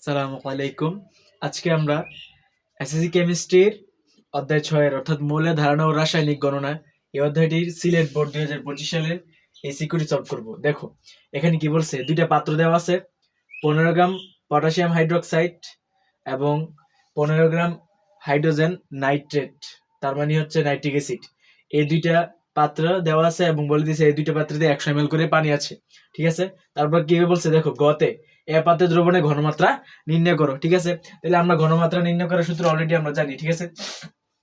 আসসালামু আলাইকুম। আজকে আমরা এসএসসি কেমিস্ট্রির অধ্যায় 6 অর্থাৎ মৌলের ধারণা ও রাসায়নিক গণনা এই অধ্যায়টির সিলেট বোর্ড 2025 সালের এই সিকিউরিটি সলভ করব। দেখো এখানে কি বলছে, দুইটা পাত্র দেওয়া আছে, 15 গ্রাম পটাশিয়াম হাইড্রোক্সাইড এবং 15 গ্রাম হাইড্রোজেন নাইট্রেট, তার মানে হচ্ছে নাইট্রিক অ্যাসিড। এই দুইটা পাত্র দেওয়া আছে এবং বলে দিয়েছে এই দুইটা পাত্রে 100 ml করে পানি আছে। ঠিক আছে, তারপর কি বলছে দেখো, গতে এ পাত্রে দ্রবণের ঘনমাত্রা নির্ণয় করো। ঠিক আছে, তাহলে আমরা ঘনমাত্রা নির্ণয় করার সূত্র অলরেডি আমরা জানি। ঠিক আছে,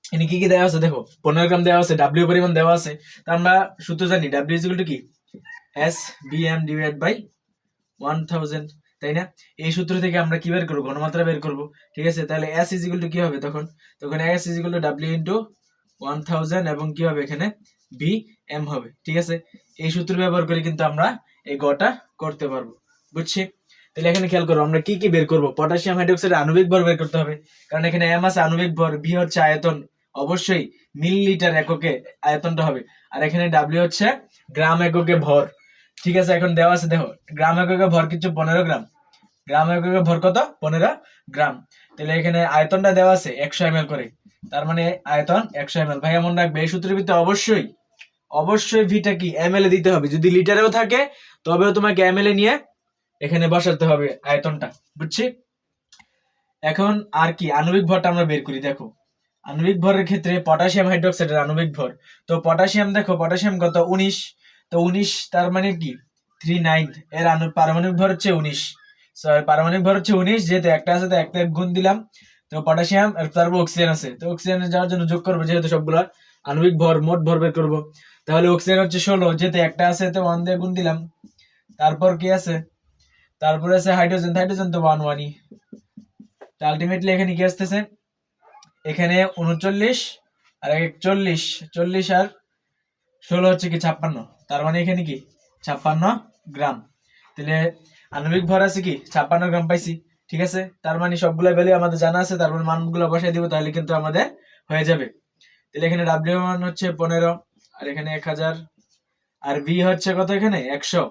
এখানে কি কি দেওয়া আছে দেখো, 15 গ্রাম দেওয়া আছে, ডাব্লিউ পরিমাণ দেওয়া আছে, তা আমরা সূত্র জানি ডাব্লিউ ইকুয়াল টু কি S B M divide by 1000, তাই না? এই সূত্র থেকে আমরা কি বের করবো, ঘনমাত্রা বের করব। ঠিক আছে, তাহলে এস ইজ ইকুয়াল টু কি হবে, তখন S is equal to W into 1000 এবং কি হবে এখানে বি এম হবে। ঠিক আছে, এই সূত্র ব্যবহার করে কিন্তু আমরা এই গটা করতে পারবো। বুঝছি? তাহলে এখানে খেয়াল করো, আমরা কি কি বের করব। পটাশিয়াম হাইড্রোক্সাইডের আণবিক ভর বের করতে হবে, কারণ এখানে এম আছে আণবিক ভর, বি হচ্ছে আয়তন, অবশ্যই মিলিলিটার এককে আয়তনটা হবে, আর এখানে ডাব্লিউ হচ্ছে গ্রাম এককে ভর। ঠিক আছে, এখন দেওয়া আছে দেখো, গ্রাম এককে ভর কিছু 15 গ্রাম, গ্রাম এককে ভর কত 15 গ্রাম। তাহলে এখানে আয়তনটা দেওয়া আছে 100 ml করে, তার মানে আয়তন 100 ml। ভাই এমন রাখবে এই সূত্রের ভিতরে অবশ্যই ভিটা কি এমএল এ দিতে হবে, যদি লিটারেও থাকে তবেও তোমাকে এমএল এ নিয়ে এখানে বসাতে হবে আয়তনটা। বুঝছি? এখন আর কি আণবিক ভরটা আমরা বের করি। দেখো আণবিক ভরের ক্ষেত্রে পটাশিয়াম হাইড্রোক্সাইডের আণবিক ভর, তো পটাশিয়াম দেখো, পটাশিয়াম কত 19, তো 19 তার মানে কি 39, এর পারমাণবিক ভর হচ্ছে 19, পারমাণবিক ভর হচ্ছে 19, যেহেতু একটা আছে তো একটা গুণ দিলাম। তো পটাশিয়াম আর তারপর অক্সিজেন আছে, তো অক্সিজেনে যাওয়ার জন্য যোগ করবো, যেহেতু সবগুলা আণবিক ভর মোট ভর বের করবো। তাহলে অক্সিজেন হচ্ছে 16, যেহেতু একটা আছে তো 1 দিয়ে গুণ দিলাম। তারপর কি আছে, তারপরে আছে হাইড্রোজেন, হাইড্রোজেন তো 1 আলটিমেটলি এখানে কি আসতেছে, এখানে 39 আর 41, 40 আর 16 হচ্ছে কি 56, তার মানে এখানে কি 56 গ্রাম। তাহলে আণবিক ভর আছে কি 56 গ্রাম পাইছি। ঠিক আছে, তার মানে সবগুলো ভ্যালু আমাদের জানা আছে, তারপর মানগুলো বসাই দিব, তাহলে কিন্তু আমাদের হয়ে যাবে। তাহলে এখানে ডাব্লিউ মান হচ্ছে 15 আর এখানে 1000, আর বি হচ্ছে কত এখানে 100,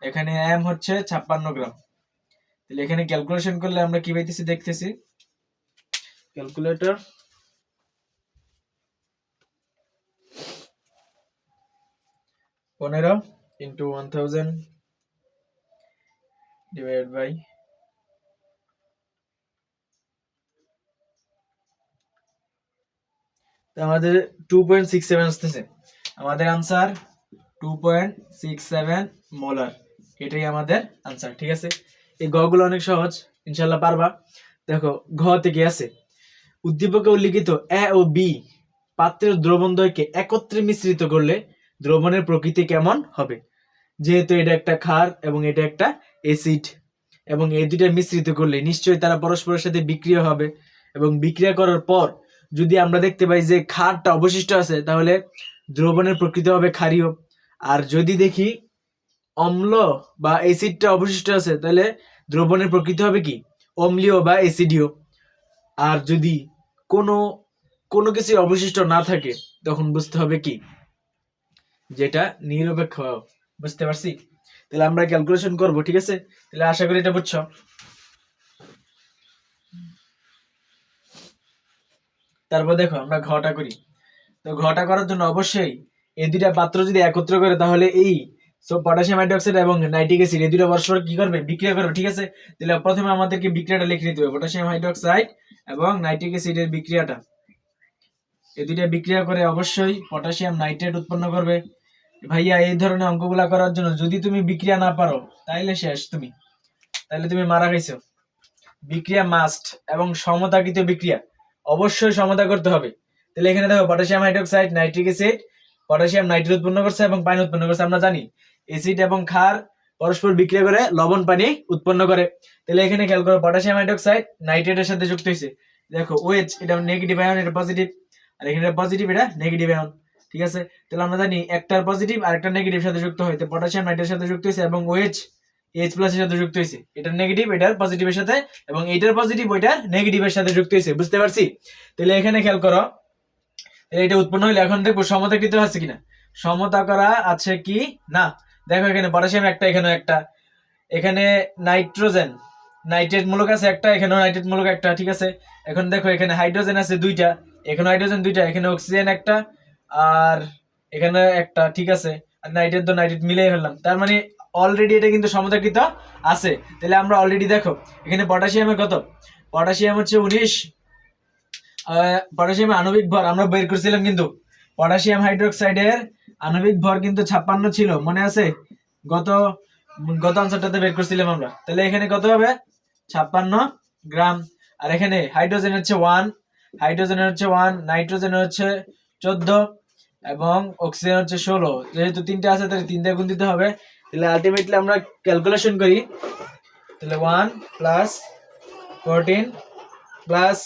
এখানে এম হচ্ছে 56 গ্রাম। তাহলে এখানে ক্যালকুলেশন করলে আমরা কি পাইতেছি দেখতেছি, ক্যালকুলেটর 15 into 1000 divided by আমাদের 2.67 আসতেছে, আমাদের আনসার 2.67 মোলার, এটাই আমাদের আনসার। ঠিক আছে, এই গগুলো অনেক সহজ, ইনশাল্লাহ পারবা। দেখো ঘ থেকে আছে, উদ্দীপকে উল্লিখিত এ ও বি পাত্রের দ্রবণদ্বয়কে একত্রে মিশ্রিত করলে দ্রবণের প্রকৃতি কেমন হবে। যেহেতু এটা একটা ক্ষার এবং এটা একটা অ্যাসিড, এবং এই দুইটা মিশ্রিত করলে নিশ্চয়ই তারা পরস্পরের সাথে বিক্রিয়া হবে, এবং বিক্রিয়া করার পর যদি আমরা দেখতে পাই যে ক্ষারটা অবশিষ্ট আছে, তাহলে দ্রবণের প্রকৃতি হবে ক্ষারীয়। আর যদি দেখি অম্ল বা অ্যাসিডটা অবশিষ্ট আছে, তাহলে দ্রবণের প্রকৃতি হবে কি অম্লীয় বা অ্যাসিডীয়। আর যদি কোনো কিছু অবশিষ্ট না থাকে, তখন বুঝতে হবে কি যেটা নিরপেক্ষ। বুঝতে পারছি? তাহলে আমরা ক্যালকুলেশন করব। ঠিক আছে, তাহলে আশা করি এটা বুঝছো। তারপর দেখো আমরা ঘটা করি, তো ঘটা করার জন্য অবশ্যই এই দুইটা পাত্র যদি একত্র করে, তাহলে এই পটাশিয়াম হাইড্রোক্সাইড এবং নাইট্রিক অ্যাসিড এই দুটো পরস্পর কি করবে, বিক্রিয়া করবে। ঠিক আছে, তাহলে প্রথমে আমাদেরকে বিক্রিয়াটা লিখে নিতে হবে, পটাশিয়াম হাইড্রোক্সাইড এবং নাইট্রিক অ্যাসিডের বিক্রিয়াটা। এই দুইটা বিক্রিয়া করে অবশ্যই পটাশিয়াম নাইট্রেট উৎপন্ন করবে। ভাইয়া এই ধরনের অঙ্কগুলা করার জন্য যদি তুমি বিক্রিয়া না পারো, তাইলে শেষ, তাহলে তুমি মারা গেছো। বিক্রিয়া মাস্ট, এবং সমতাকৃত বিক্রিয়া অবশ্যই সমতা করতে হবে। তাহলে এখানে দেখো potassium hydroxide nitric acid potassium nitrate উৎপন্ন করছে এবং পানি উৎপন্ন করছে। আমরা জানি অ্যাসিড এবং ক্ষার পরস্পর বিক্রিয়া করে লবণ পানি উৎপন্ন করে। তাহলে এখানে খেয়াল করো, পটাশিয়াম হাইড্রোক্সাইড নাইট্রেটের সাথে যুক্ত হয়েছে, দেখো OH এটা নেগেটিভ আয়ন, এটা পজিটিভ, আর এখানে পজিটিভ, এটা নেগেটিভ আয়ন। ঠিক আছে, তাহলে আমরা জানি একটার পজিটিভ আর একটা নেগেটিভ সাথে যুক্ত হয়, তো পটাশিয়াম নাইট্রেটের সাথে যুক্ত হয়েছে এবং OH এইচ প্লাস এর সাথে যুক্ত হয়েছে, এটার নেগেটিভ এটার পজিটিভের সাথে, এবং এইটার পজিটিভ ওইটার নেগেটিভের সাথে যুক্ত হয়েছে। বুঝতে পারছি? তাহলে এখানে খেয়াল করো, এটা উৎপন্ন হইলে এখন দেখবো সমতাকৃত আছে কিনা, সমতা করা আছে কি না। দেখো এখানে পটাশিয়াম একটা, এখানে একটা, এখানে নাইট্রোজেন নাইট্রেট মূলক আছে একটা, এখানেও নাইট্রেট মূলক একটা, ঠিক আছে। এখন দেখো এখানে হাইড্রোজেন আছে দুইটা, এখানে হাইড্রোজেন দুইটা, এখানে অক্সিজেন একটা, আর এখানে একটা, ঠিক আছে। আর নাইট্রেট তো নাইট্রেট মিলাই ফেললাম, তার মানে অলরেডি এটা কিন্তু সমতাকৃত আছে। তাহলে আমরা অলরেডি দেখো এখানে পটাশিয়ামের কত, পটাশিয়াম হচ্ছে 19, পটাশিয়ামের আণবিক ভর আমরা বের করছিলাম, কিন্তু পটাশিয়াম হাইড্রোক্সাইডের আণবিক ভর কিন্তু 56 ছিল, মনে আছে? গত গত আনসারটাতে বের করছিলাম আমরা। তাহলে এখানে কত হবে? 56 গ্রাম। আর এখানে হাইড্রোজেন হচ্ছে 1, হাইড্রোজেনের হচ্ছে 1, নাইট্রোজেনের হচ্ছে 14 এবং অক্সিজেন হচ্ছে 16। যেহেতু তিনটা আছে তাহলে 3 দিয়ে গুণ দিতে হবে। তাহলে আলটিমেটলি আমরা ক্যালকুলেশন করি, তাহলে 1 প্লাস 14 প্লাস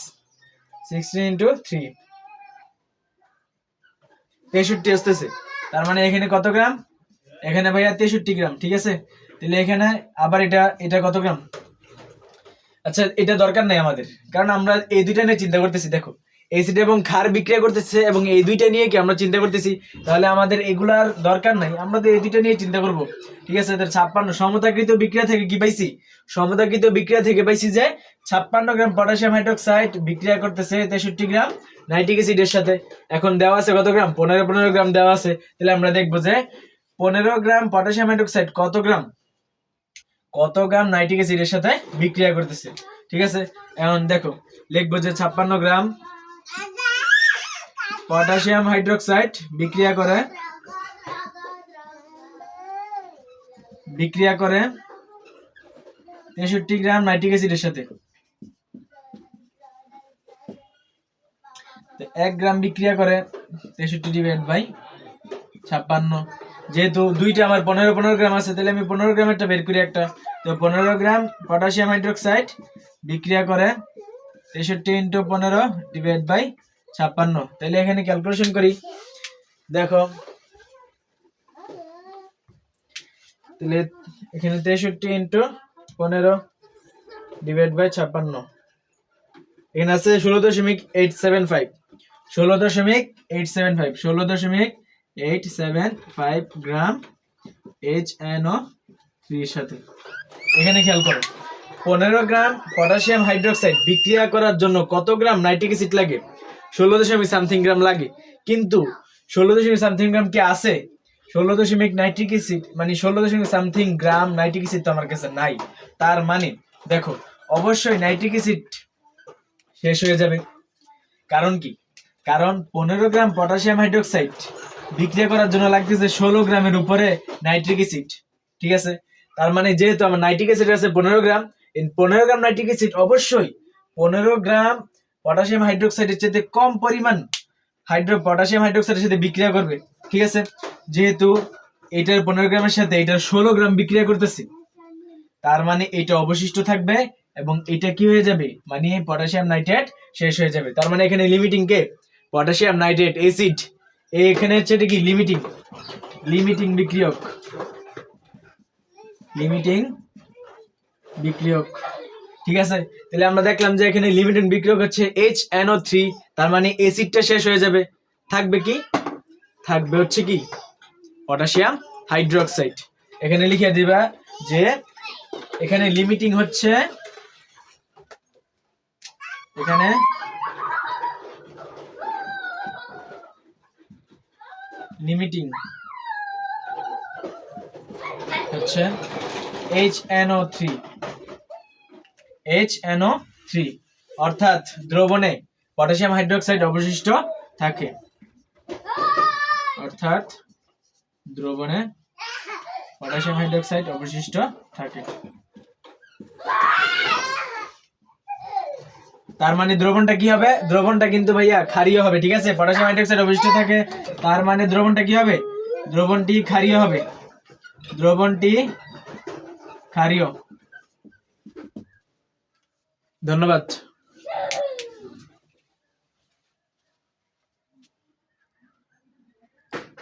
16 ইন্টু 3, 63 আসতেছে। তার মানে এখানে কত গ্রাম? এখানে ভাইয়া 63 গ্রাম, ঠিক আছে। তাহলে এখানে আবার এটা কত গ্রাম? আচ্ছা এটা দরকার নাই আমাদের, কারণ আমরা এই দুইটা নিয়ে চিন্তা করতেছি। দেখো অ্যাসিড এবং ক্ষার বিক্রিয়া করতেছে এবং এই দুইটা নিয়ে কি আমরা চিন্তা করতেছি, তাহলে আমাদের এগুলার দরকার নাই, আমরা তো এই দুইটা নিয়ে চিন্তা করব, ঠিক আছে। 56 সমতাকৃত বিক্রিয়া থেকে কি পাইছি? সমতাকৃত বিক্রিয়া থেকে পাইছি যে 56 গ্রাম পটাশিয়াম হাইড্রোক্সাইড বিক্রিয়া করতেছে 63 গ্রাম নাইট্রিক অ্যাসিডের সাথে। এখন দেওয়া আছে কত গ্রাম? 15 গ্রাম দেওয়া আছে। তাহলে আমরা দেখবো যে 15 গ্রাম পটাশিয়াম হাইড্রোক্সাইড কত গ্রাম নাইট্রিক অ্যাসিডের সাথে বিক্রিয়া করতেছে, ঠিক আছে। এখন দেখো লিখবো যে 56 গ্রাম পটাশিয়াম হাইড্রোক্সাইড বিক্রিয়া করে 63 গ্রাম নাইট্রিক অ্যাসিডের সাথে। 1 গ্রাম বিক্রিয়া করে 63 ডিভাইড বাই 56, যেহেতু দুইটা আমার 15 গ্রাম আছে, তাহলে আমি 15 গ্রামেরটা বের করি একটা। তো 15 গ্রাম পটাশিয়াম হাইড্রোক্সাইড বিক্রিয়া করে 63 ইন্টু 15 ডিভাইড বাই 56। তাহলে এখানে ক্যালকুলেশন করি, দেখো তাহলে এখানে 63 ইন্টু 15 ডিভাইড বাই 56, এখানে আছে 16.875, 16.875 গ্রাম HNO3 এর সাথে। এখানে খেয়াল করো 15 গ্রাম পটাশিয়াম হাইড্রোক্সাইড বিক্রিয়া করার জন্য কত গ্রাম নাইট্রিক অ্যাসিড লাগে? 16.something গ্রাম লাগে, কিন্তু 16.something গ্রাম কি আছে? 16 নাইট্রিক অ্যাসিড মানে 16.something গ্রাম নাইট্রিক অ্যাসিড তো আমার কাছে নাই। তার মানে দেখো অবশ্যই নাইট্রিক অ্যাসিড শেষ হয়ে যাবে। কারণ কি? কারণ 15 গ্রাম পটাশিয়াম হাইড্রোক্সাইড বিক্রিয়া করার জন্য লাগতেছে 16 গ্রামের উপরে নাইট্রিক অ্যাসিড, ঠিক আছে। তার মানে যেহেতু আমার নাইট্রিক অ্যাসিড আছে 15 গ্রাম, 15 গ্রাম নাইট্রিক অ্যাসিড অবশ্যই 15 গ্রাম পটাশিয়াম হাইড্রোক্সাইডের চেয়ে কম পরিমাণ পটাশিয়াম হাইড্রোক্সাইডের সাথে বিক্রিয়া করবে, ঠিক আছে। যেহেতু এটার 15 গ্রামের সাথে এটার 16 গ্রাম বিক্রিয়া করতেছে, তার মানে এটা অবশিষ্ট থাকবে এবং এটা কি হয়ে যাবে, মানে পটাশিয়াম নাইট্রেট শেষ হয়ে যাবে। তার মানে এখানে লিমিটিং কে? Potassium nitrate acid. এখানে হচ্ছে এটা কি? লিমিটিং বিক্রিয়ক, ঠিক আছে। তাহলে আমরা দেখলাম যে এখানে লিমিটিং বিক্রিয়ক হচ্ছে HNO3, তার মানে অ্যাসিডটা শেষ হয়ে যাবে, থাকবে কি? থাকবে হচ্ছে কি? Potassium hydroxide. এখানে লিখে দিবা যে এখানে লিমিটিং হচ্ছে, এখানে লিমিটিং হচ্ছে HNO3, অর্থাৎ দ্রবণে পটাশিয়াম হাইড্রোক্সাইড অবশিষ্ট থাকে, তার মানে দ্রবণটা কি হবে? দ্রবণটা কিন্তু ভাইয়া ক্ষারীয় হবে, ঠিক আছে। পটাশিয়াম হাইড্রোক্সাইড অবশিষ্ট থাকে, তার মানে দ্রবণটা কি হবে? দ্রবণটি ক্ষারীয় হবে, ধন্যবাদ।